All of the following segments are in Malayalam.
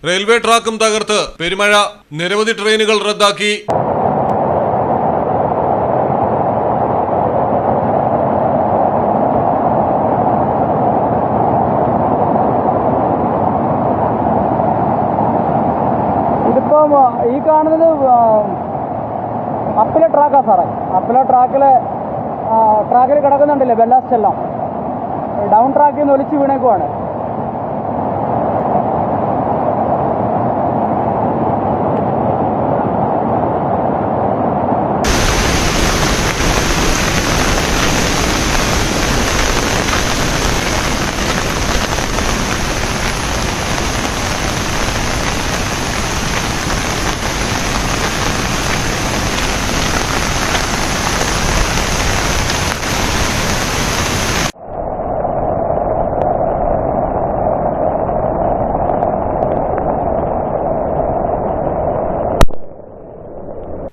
റെയിൽവേ ട്രാക്കും തകർത്ത് പെരുമഴ, നിരവധി ട്രെയിനുകൾ റദ്ദാക്കി. ഇതിപ്പം ഈ കാണുന്നത് അപ്പിലെ ട്രാക്കാ സാറേ. അപ്പിലെ ട്രാക്കിൽ കിടക്കുന്നുണ്ടല്ലേ ബെല്ലാസ്റ്റ് എല്ലാം ഡൗൺ ട്രാക്കിൽ നിന്ന് ഒലിച്ച് വീണേക്കുവാണ്.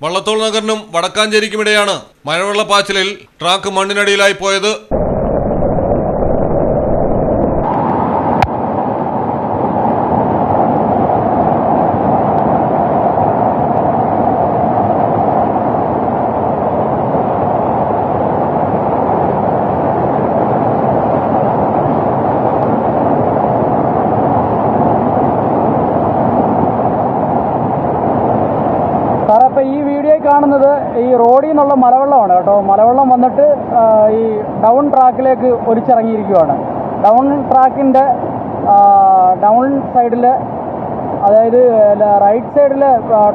വള്ളത്തോൾ നഗറിനും വടക്കാഞ്ചേരിക്കുമിടെയാണ് മഴവെള്ളപ്പാച്ചിലിൽ ട്രാക്ക് മണ്ണിനടിയിലായി പോയത്. ഈ വീഡിയോ കാണുന്നത് ഈ റോഡിൽ നിന്നുള്ള മലവെള്ളമാണ് കേട്ടോ. മലവെള്ളം വന്നിട്ട് ഈ ഡൗൺ ട്രാക്കിലേക്ക് ഒലിച്ചിറങ്ങിയിരിക്കുകയാണ്. ഡൗൺ ട്രാക്കിൻ്റെ ഡൗൺ സൈഡിൽ, അതായത് റൈറ്റ് സൈഡിൽ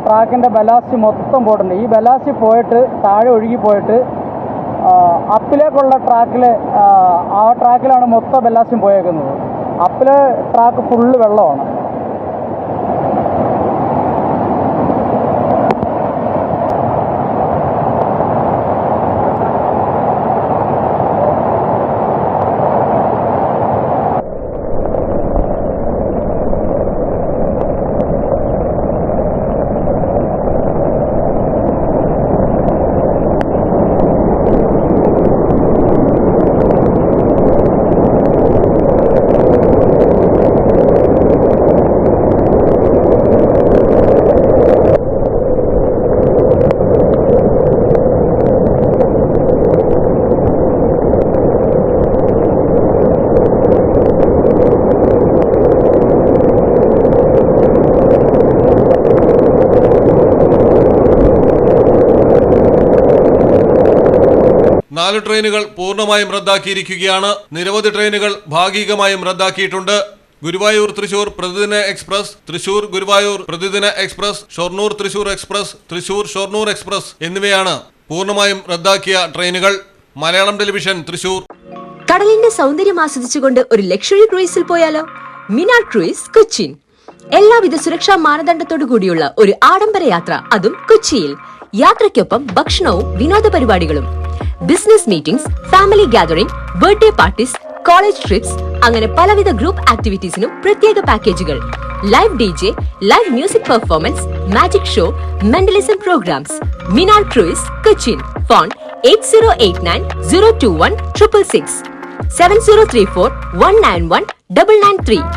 ട്രാക്കിൻ്റെ ബലാസ്റ്റ് മൊത്തം പോയിട്ടുണ്ട്. ഈ ബലാസ്റ്റ് പോയിട്ട് താഴെ ഒഴുകി പോയിട്ട് അപ്പിലേക്കുള്ള ആ ട്രാക്കിലാണ് മൊത്തം ബലാസ്റ്റും പോയേക്കുന്നത്. അപ്പിലെ ട്രാക്ക് ഫുള്ള് വെള്ളമാണ്. നാല് ട്രെയിനുകൾ പൂർണ്ണമായും റദ്ദാക്കിയിരിക്കുകയാണ്. നിരവധി ട്രെയിനുകൾ ഭാഗികമായും റദ്ദാക്കിയിട്ടുണ്ട്. ഗുരുവായൂർ തൃശൂർ പ്രതിദിന എക്സ്പ്രസ്, തൃശൂർ ഗുരുവായൂർ പ്രതിദിന express, Shoranur Thrissur express, Thrissur Shoranur express എന്നിവയാണ് പൂർണ്ണമായും റദ്ദാക്കിയ ട്രെയിനുകൾ. മലയാളം ടെലിവിഷൻ, തൃശൂർ. കടലിന്റെ സൗന്ദര്യം ആസ്വദിച്ചുകൊണ്ട് ഒരു ലക്ഷറി ക്രൂയിസിൽ പോയാലോ? മിനാർ ക്രൂയിസ്, കൊച്ചിൻ. എല്ലാവിധ സുരക്ഷാ മാനദണ്ഡത്തോടു കൂടിയുള്ള ഒരു ആഡംബര യാത്ര, അതും കൊച്ചിയിൽ. യാത്രയ്ക്കൊപ്പം ഭക്ഷണവും വിനോദ പരിപാടികളും, business meetings, family gathering, birthday parties, college trips, അങ്ങനെ പലവിധ ഗ്രൂപ്പ് ആക്ടിവിറ്റീസിനും പ്രത്യേക പാക്കേജുകൾ. Live DJ, live music performance, magic show, mentalism programs. Minar cruise, Cochin. Phone 8089 021 666 7034 191 993.